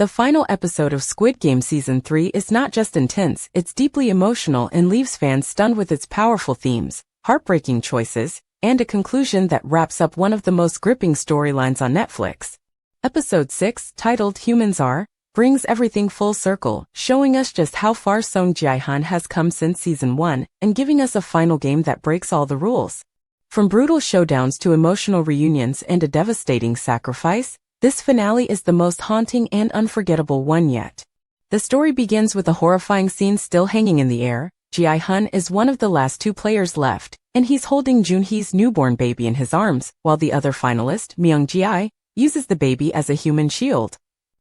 The final episode of Squid Game Season 3 is not just intense, it's deeply emotional and leaves fans stunned with its powerful themes, heartbreaking choices, and a conclusion that wraps up one of the most gripping storylines on Netflix. Episode 6, titled Humans Are, brings everything full circle, showing us just how far Song Gi-hun has come since Season 1, and giving us a final game that breaks all the rules. From brutal showdowns to emotional reunions and a devastating sacrifice, this finale is the most haunting and unforgettable one yet. The story begins with a horrifying scene still hanging in the air. Gi-hun is one of the last two players left, and he's holding Junhee's newborn baby in his arms, while the other finalist, Myung-ji, uses the baby as a human shield,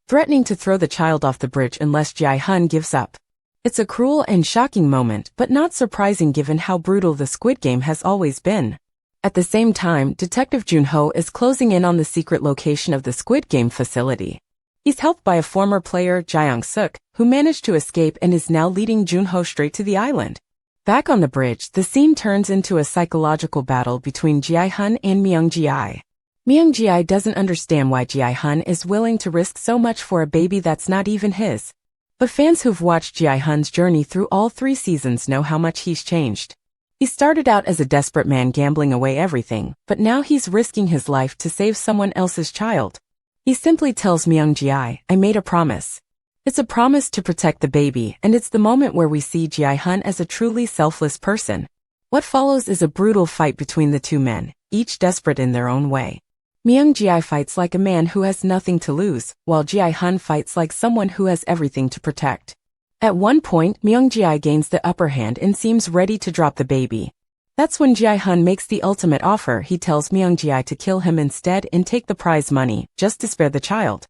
threatening to throw the child off the bridge unless Gi-hun gives up. It's a cruel and shocking moment, but not surprising given how brutal the Squid Game has always been. At the same time, Detective Jun-ho is closing in on the secret location of the Squid Game facility. He's helped by a former player, Jae-young-suk, who managed to escape and is now leading Jun-ho straight to the island. Back on the bridge, the scene turns into a psychological battle between Gi-hun and Myung-ji. Myung-ji doesn't understand why Gi-hun is willing to risk so much for a baby that's not even his. But fans who've watched Gi-hun's journey through all 3 seasons know how much he's changed. He started out as a desperate man gambling away everything, but now he's risking his life to save someone else's child. He simply tells Myung-ji, "I made a promise." It's a promise to protect the baby, and it's the moment where we see Gi-hun as a truly selfless person. What follows is a brutal fight between the two men, each desperate in their own way. Myung-ji fights like a man who has nothing to lose, while Gi-hun fights like someone who has everything to protect. At one point, Myung-ji gains the upper hand and seems ready to drop the baby. That's when Gi-hun makes the ultimate offer. He tells Myung-ji to kill him instead and take the prize money, just to spare the child.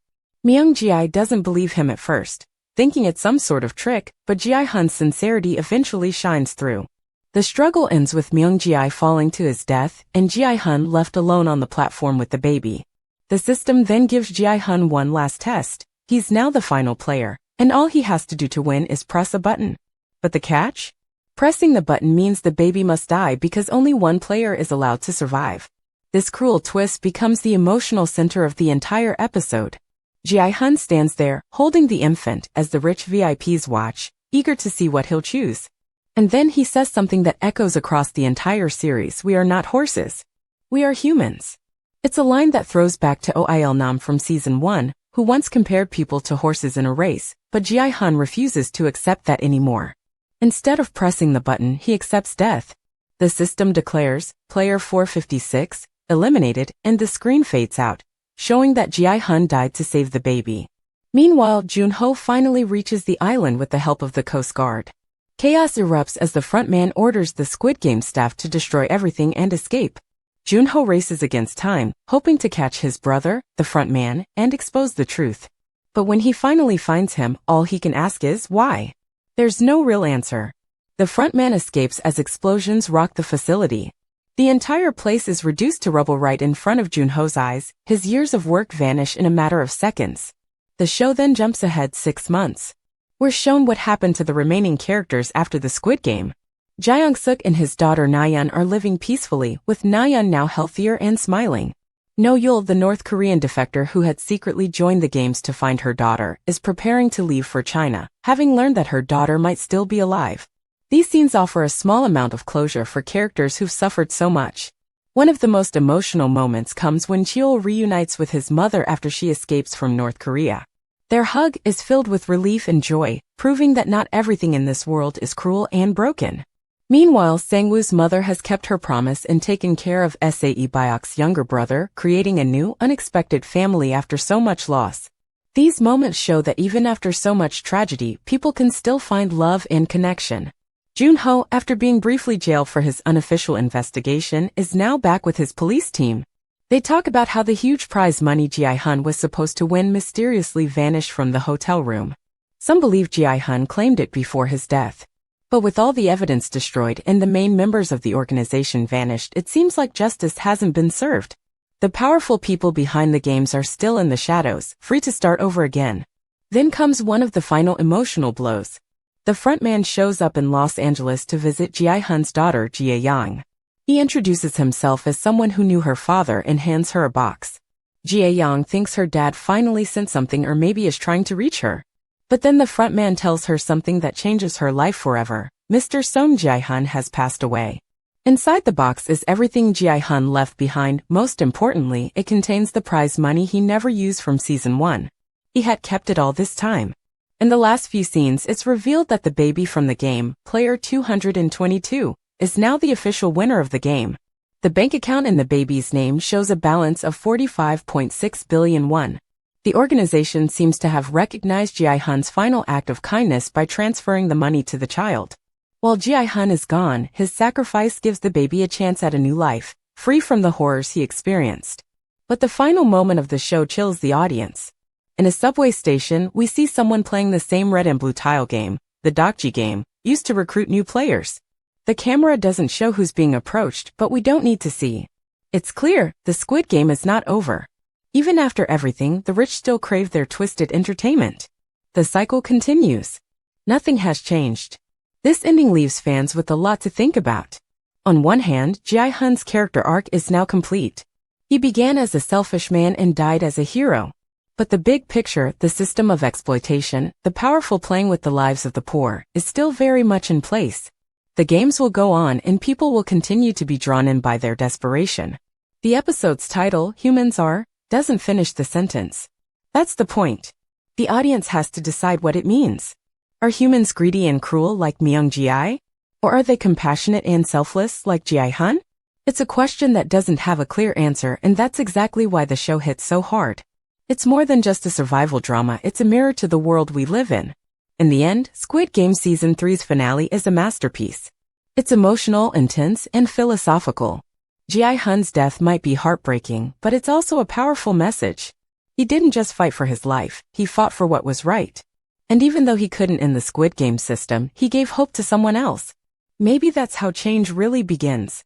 Myung-ji doesn't believe him at first, thinking it's some sort of trick, but Gi-hun's sincerity eventually shines through. The struggle ends with Myung-ji falling to his death, and Gi-hun left alone on the platform with the baby. The system then gives Gi-hun one last test. He's now the final player, and all he has to do to win is press a button. But the catch? Pressing the button means the baby must die because only one player is allowed to survive. This cruel twist becomes the emotional center of the entire episode. Gi-hun stands there, holding the infant, as the rich VIPs watch, eager to see what he'll choose. And then he says something that echoes across the entire series: "We are not horses. We are humans." It's a line that throws back to Oh Nam from Season 1, who once compared people to horses in a race, but Gi-hun refuses to accept that anymore. Instead of pressing the button, he accepts death. The system declares, "Player 456, eliminated," and the screen fades out, showing that Gi-hun died to save the baby. Meanwhile, Jun-ho finally reaches the island with the help of the Coast Guard. Chaos erupts as the frontman orders the Squid Game staff to destroy everything and escape. Jun-ho races against time, hoping to catch his brother, the frontman, and expose the truth. But when he finally finds him, all he can ask is, why? There's no real answer. The frontman escapes as explosions rock the facility. The entire place is reduced to rubble right in front of Jun-ho's eyes. His years of work vanish in a matter of seconds. The show then jumps ahead 6 months. We're shown what happened to the remaining characters after the Squid Game. Jae-young-suk and his daughter Na-yeon are living peacefully, with Na-yeon now healthier and smiling. No-yul, the North Korean defector who had secretly joined the games to find her daughter, is preparing to leave for China, having learned that her daughter might still be alive. These scenes offer a small amount of closure for characters who've suffered so much. One of the most emotional moments comes when Cheol reunites with his mother after she escapes from North Korea. Their hug is filled with relief and joy, proving that not everything in this world is cruel and broken. Meanwhile, Sang-woo's mother has kept her promise and taken care of Sae Byok's younger brother, creating a new, unexpected family after so much loss. These moments show that even after so much tragedy, people can still find love and connection. Jun-ho, after being briefly jailed for his unofficial investigation, is now back with his police team. They talk about how the huge prize money Gi-hun was supposed to win mysteriously vanished from the hotel room. Some believe Gi-hun claimed it before his death. But with all the evidence destroyed and the main members of the organization vanished, it seems like justice hasn't been served. The powerful people behind the games are still in the shadows, free to start over again. Then comes one of the final emotional blows. The frontman shows up in Los Angeles to visit Gi-hun's daughter, Gi-young. He introduces himself as someone who knew her father and hands her a box. Gi-hun thinks her dad finally sent something or maybe is trying to reach her. But then the front man tells her something that changes her life forever. Mr. Song Gi-hun has passed away. Inside the box is everything Gi-hun left behind. Most importantly, it contains the prize money he never used from season 1. He had kept it all this time. In the last few scenes, it's revealed that the baby from the game, player 222, is now the official winner of the game. The bank account in the baby's name shows a balance of 45.6 billion won. The organization seems to have recognized Gi-hun's final act of kindness by transferring the money to the child. While Gi-hun is gone, his sacrifice gives the baby a chance at a new life, free from the horrors he experienced. But the final moment of the show chills the audience. In a subway station, we see someone playing the same red and blue tile game, the Dokji game, used to recruit new players. The camera doesn't show who's being approached, but we don't need to see. It's clear, the Squid Game is not over. Even after everything, the rich still crave their twisted entertainment. The cycle continues. Nothing has changed. This ending leaves fans with a lot to think about. On one hand, Gi-hun's character arc is now complete. He began as a selfish man and died as a hero. But the big picture, the system of exploitation, the powerful playing with the lives of the poor, is still very much in place. The games will go on and people will continue to be drawn in by their desperation. The episode's title, Humans Are, doesn't finish the sentence. That's the point. The audience has to decide what it means. Are humans greedy and cruel like Myung-ji? Or are they compassionate and selfless like Gi-hun? It's a question that doesn't have a clear answer, and that's exactly why the show hits so hard. It's more than just a survival drama, it's a mirror to the world we live in. In the end, Squid Game Season 3's finale is a masterpiece. It's emotional, intense, and philosophical. Gi-hun's death might be heartbreaking, but it's also a powerful message. He didn't just fight for his life, he fought for what was right. And even though he couldn't end the Squid Game system, he gave hope to someone else. Maybe that's how change really begins.